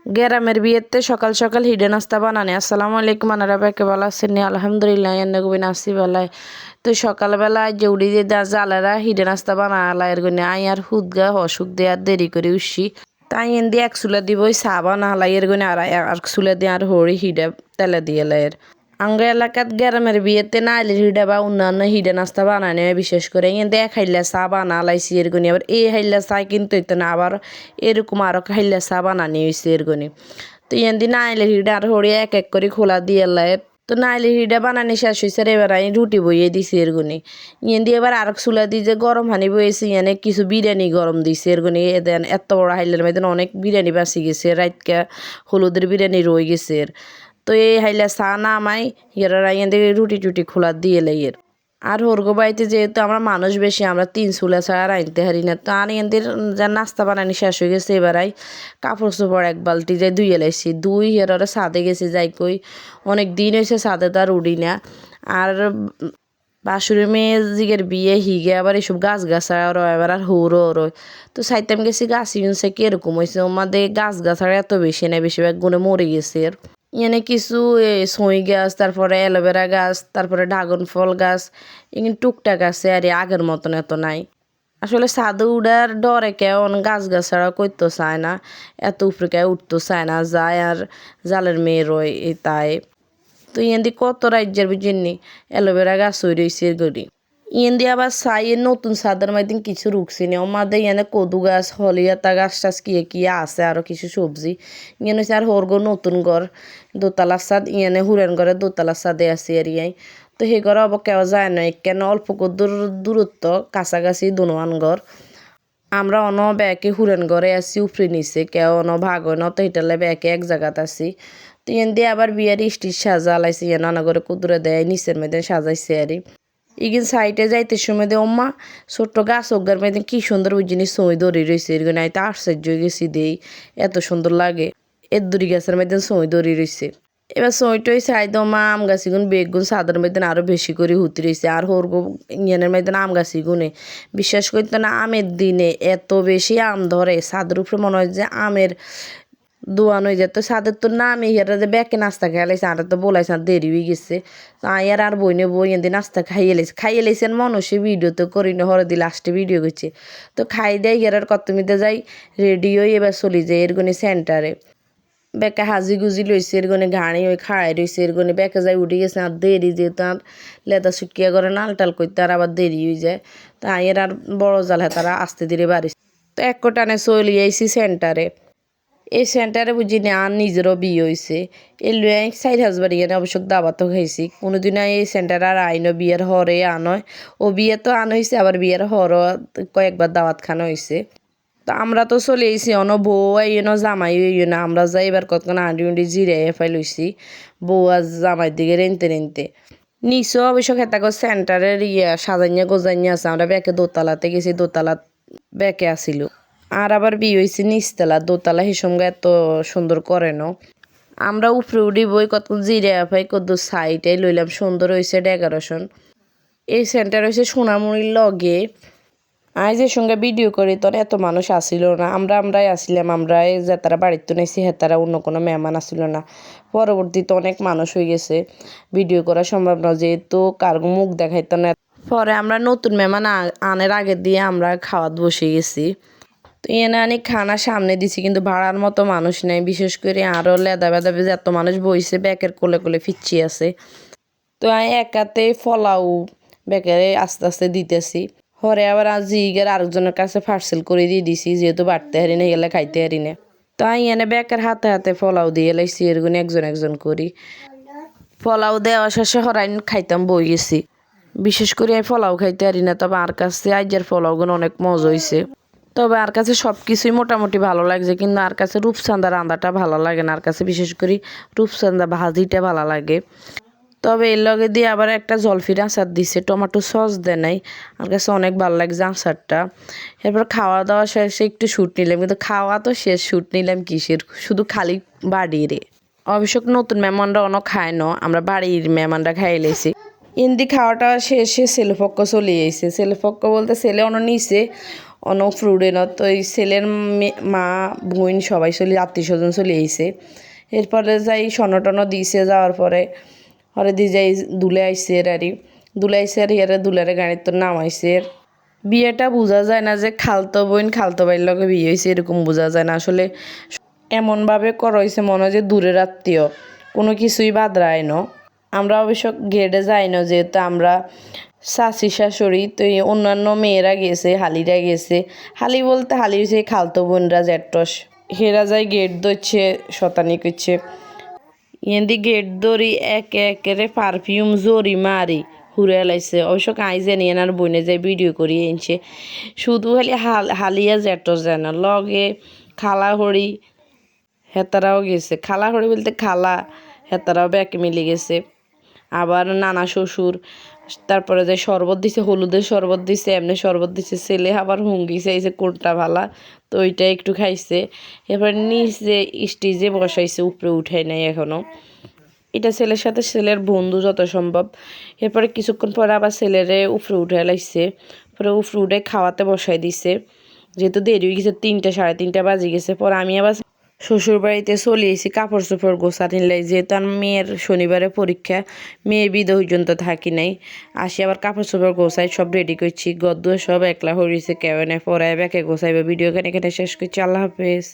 গ্রামের বিয়েতে সকাল সকাল হিডে নাস্তা বানানি। আসসালামু আলাইকুম আনারা কে ভালো আছেন? আলহামদুলিল্লাহ এনে গুবিন আসি বেলায়। তো সকালবেলা যে উড়ি দিয়ে জালেরা হিডে নাস্তা বানালা এর গুনে আই আর হুদগা অসুখ দিয়ে আর দেরি করে উঠছি। তাই এন দিয়ে এক চুলা দিব ওই চা বানালা এর গুনে আর চুলা দিয়ে আর হরি হিডে তেলে দিয়ে লাইয়ের। আঙ্গা এলাকাত গ্রামের বিয়েতে নাইলের হিডা বা অন্যান্য হিডে নাস্তা বানানো হয় বিশেষ করে এতে এক হাইলা চা বানালাইছি এর গুনি আবার এই হাইলা চা কিন্তু হইতো না আবার এরকম আরো হাইলা চা বানানি হয়েছে এর গুনি। তো ইয়ান নাইলের হিডা আর হরি এক এক করে খোলা দিয়ে লাইয়ের। তো নাইলের হিডা বানানি শেষ হয়েছে এবার আমি রুটি বইয়ে দিছি এর গুনি। ইয়ান দিয়ে এবার আর চুলা দিয়ে যে গরম হানি বইয়েছি ইয়ানে কিছু বিরিয়ানি গরম দিছে এর গুনি দেন এত বড় হাইলের মধ্যে অনেক বিরিয়ানি বাঁচি গেছে রাতকা হলুদের বিরিয়ানি রয়ে গেছে। তো এই হাইলা চা নামাই ইয়ারা ইয়াদের রুটি টুটি খোলা দিয়ে লাইয়ের। আর হরগো বাড়িতে যেহেতু আমরা মানুষ বেশি আমরা 3 চুলা ছাড়া রাঁধতে হারি না। তো আর ইয়াদের যা নাস্তা বানানি শেষ হয়ে গেছে এবারাই কাপড় চোপড় এক বালতি যাই ধুয়ে লাইছি। দুই হেরারে সাদে গেছে যাই কই অনেক দিন হয়েছে সাদে তার উড়ি না। আর বাসুরের মেয়ে জিগের বিয়ে হিগে আবার এইসব গাছ গাছাড়া রয় এবার আর হৌরও রয়। তো সাইতাম গেছি গাছ ইউনসে কিরকম হয়েছে আমাদের গাছ গাছাড়া এত বেশি নেই বেশিরভাগ গুণে মরে গেছে। এখানে কিছু সই গাছ তারপরে অ্যালোভেরা গাছ তারপরে ড্রাগন ফল গাছ এখানে টুকটাক আছে আর আগের মতন এত নাই। আসলে ছাদে উড়ার ডরে কেউ গাছ গাছাড়া করতে চায় না, এত উপরে কেউ উঠতে চায় না যায় আর জালের মেয়ে রয় তাই। তো ইয়ান কত রাজ্যের বুঝিনি অ্যালোভেরা গাছ হয়ে রয়েছে গড়ি। ইয়ান দিয়ে আবার সাইয়ের নতুন ছাদের মধ্যে কিছু রুখছি নি আমাদের ইয়ানে কদু গাছ হলিয়াতা গাছ টাছ কিয়ে আছে আরও কিছু সবজি। ইয়ান হচ্ছে আর হরগো নতুন ঘর দোতলা ছাদ ইয়ানে হুরেন ঘরে দোতলা ছাদে আছে আর ইয়াই। তো সেই ঘরে অব কেউ যায় না কেন অল্প দূরত্ব কাছাকাছি দোনোয়ান ঘর। আমরা অন ব্যাকে হুরেন ঘরে আছি উপরে নিচে কেউ অন ভাগ হয় না তো এটালে ব্যাকে এক জায়গাতে আছি। তো ইয়ান দিয়ে আবার বিয়ার স্টিচ সাজালাইছে ইয়ান নানা করে কুদুরে দেয় নিচের মধ্যে সাজাইছে আরই। ইগিন সাইডে যাইতে সময় দে ওম্মা ছোট্ট গাছ ওগার মধ্যে কি সুন্দর ওই জিনিস সই দড়ি রয়েছে এরকম আইতে আশ্চর্য গেছি দেই এত সুন্দর লাগে এর দুরি গাছের মধ্যে সই দড়ি রয়েছে। এবার সইটই সাইড মা আম গাছিগুন বেগুন সাদার মধ্যে আরো বেশি করে হুতি রয়েছে আর হরগো ইয়ানের মধ্যে আম গাছি গুনে বিশ্বাস করতে না আমের দিনে এত বেশি আম ধরে ছাদের উপরে মনে হয় যে আমের দোয়ান হয়ে যেত ছাদের তো নামে হিয়ারা যে ব্যাকে নাস্তা খাইলাইছে আর তো বলাইছে আর দেরি হয়ে গেছে। আয়ার আর বইনে বই এনে নাস্তা খাইয়ে লাইছেন মানুষে ভিডিও তো করি না হরদি লাস্টে ভিডিও করছে। তো খাই দেয় হিয়ার কত মিতে যাই রেডি হয়ে এবার চলি যায় এরগনে সেন্টারে বেকে হাজি গুজি লইছে এরগনে ঘাড়ি ওই খাড়াই রয়েছে এরগনে বেকে যাই উঠে গেছে আর দেরি যেহেতু আর লেদা শুকিয়া করে নালটাল করতে আর আবার দেরি হয়ে যায়। তো আয়ের আর বড় জাল হ্যাঁ তারা আস্তে ধীরে বাড়িছে। তো এক টানে চলি আইসি সেন্টারে। এই সেন্টারে বুঝি না আর নিজেরও বিয়ে হয়েছে এই লুয়াই সাইড হাজবাড়ি এনে অবশ্য দাবাতও খাইছি কোনোদিন এই সেন্টার আর আইনও বিয়ের হরে আনয় ও বিয়ে তো আন হয়েছে আবার বিয়ের হরও কয়েকবার দাওয়াত খানো হয়েছে। তো আমরা তো চলে এসেছি অন বউ আইয় না জামাই হইয় না আমরা যাই এবার কতক্ষণ আন্ডি উন্ডি জিরে এফাই লইছি বউ আর জামাই দিকে রেনতে নিচও অবশ্য খেতাক সেন্টারের সাজাইয়া গোজাইয়া আছে আমরা ব্যাকে দোতলাতে গেছি দোতলা ব্যাকে আসিল। আর আবার বিয়ে হয়েছে নিচতলা দোতলা হিসঙ্গে এত সুন্দর করে ন আমরা উপরে উঠি বই কত জিরে আফাই কত সাইডে লইলাম সুন্দর হয়েছে ডেকোরেশন। এই সেন্টার হয়েছে সোনামুড়ির লগে আজ এর সঙ্গে ভিডিও করি তোর এত মানুষ আসিল না আমরাই আসিলাম আমরাই যে তারা বাড়িতে নাইছি হেতারা অন্য কোনো মেহমান আসিল না। পরবর্তীতে অনেক মানুষ হয়ে গেছে ভিডিও করা সম্ভব না যেহেতু কার মুখ দেখাইতো না। পরে আমরা নতুন মেহমান আনের আগে দিয়ে আমরা খাওয়াত বসে গেছি। তো এনে অনেক খানা সামনে দিছি কিন্তু ভাড়ার মতো মানুষ নেই বিশেষ করে আরও লেদা বেদা এত মানুষ বইছে ব্যাকের কোলে কোলে ফিচ্ছি আছে। তো আমি একাতে ফলাও ব্যাকেরে আস্তে আস্তে দিতেছি হরে আবার আজ জিগের আরেকজনের কাছে পার্সেল করে দিয়ে দিছি যেহেতু বাড়তে হারি না গেলে খাইতে হারি না। তো আমি এনে ব্যাকের হাতে হাতে ফলাও দিয়ে লাইছি এরগুলো একজন একজন করি ফলাও দেওয়া শেষে হরাই খাইতাম বই গেছি বিশেষ করে আমি ফলাও খাইতে হারি না তবে আর কাছে আইজার ফলাওগুলো অনেক মজা হয়েছে। তবে আর কাছে সব কিছুই মোটামুটি ভালো লাগছে কিন্তু আর কাছে রূপচাঁদা রান্নাটা ভালো লাগে না আর কাছে বিশেষ করে রূপচাঁদা ভাজিটা ভালো লাগে। তবে এর লগে দিয়ে আবার একটা জলফির আচার দিছে টমেটো সস দেয় নাই আর কাছে অনেক ভালো লাগছে আচারটা। এরপর খাওয়া দাওয়া শেষে একটু শ্যুট নিলাম কিন্তু খাওয়া তো শেষ শ্যুট নিলাম কিসের শুধু খালি বাড়ির অবশ্য নতুন মেহমানরা অনেক খায় না আমরা বাড়ির মেহমানরা খাই লেছি। ইন্দি খাওয়াটা শেষে ছেলেপক্ষ চলে এসেছে ছেলেপক্ষ বলতে ছেলে অন্য নিচে অন ফ্রুডেনত তো এই ছেলের মা বোন সবাই চলে আত্মীয় স্বজন চলে আইছে। এরপরে যাই সনটন দিছে যাওয়ার পরে হরে দি যাই দুলে আইসে আরি দুলে আইসে আর ইয়ারে দুলারে গাড়ির তো নামাইছে। বিয়েটা বোঝা যায় না যে খালতো বোন খালতো ভাইয়ের লগে বিয়ে হয়েছে এরকম বোঝা যায় না। আসলে এমনভাবে করা হয়েছে মনে হয় যে দূরের আত্মীয়, কোনো কিছুই বাদ রায় না। আমরা অবশ্য গেটে যাই না, যেহেতু আমরা শাশি শাশুড়ি, তো এই অন্যান্য মেয়েরা গেছে, হালিরা গেছে। হালি বলতে হালি হয়েছে খালতো বোনরা জ্যাঠস, হেরা যায় গেট ধরছে শতানি করছে। ইয়েন্দি গেট ধরি একে একেরে পারফিউম জরি মারি হুড়ে লাইছে। অবশ্য কাই জানি এনার বইনে যায় ভিডিও করিয়ে এনেছে। শুধু খালি হালিয়া জ্যাঠস যায় না, লগে খালা হরি হেতারাও গেছে। খালা হরি বলতে খালা হেতারাও ব্যাকে মিলে গেছে। আবার নানা শ্বশুর, তারপরে যে শরবত দিছে, হলুদের শরবত দিছে, এমনি শরবত দিছে। ছেলে আবার হুঙ্গি চাইছে কোনটা ভালা, তো ওইটা একটু খাইছে। এরপর নিচে স্টেজে বসাইছে, উপরে উঠাই নাই এখনো। এটা ছেলের সাথে ছেলের বন্ধু যত সম্ভব। এরপরে কিছুক্ষণ পরে আবার ছেলেরে উপরে উঠে লাইছে, পরে উপরে উঠে খাওয়াতে বসাই দিছে। যেহেতু দেরি হয়ে গেছে, 3টা 3:30 বাজে গেছে। পরে আমি আবার শ্বশুর বাড়িতে চলে এসেছি কাপড় চোপড় গোছানি লাই, যেহেতু আর মেয়ের শনিবারে পরীক্ষা, মেয়ে বিদে পর্যন্ত থাকি নাই। আসি আবার কাপড় চোপড় গোছাই সব রেডি করছি, গদ্দ সব একলা হরিছে কেউ নেই, পরে ব্যাকে গোছাইবে। ভিডিও এখানে শেষ করছি। আল্লাহ হাফেজ।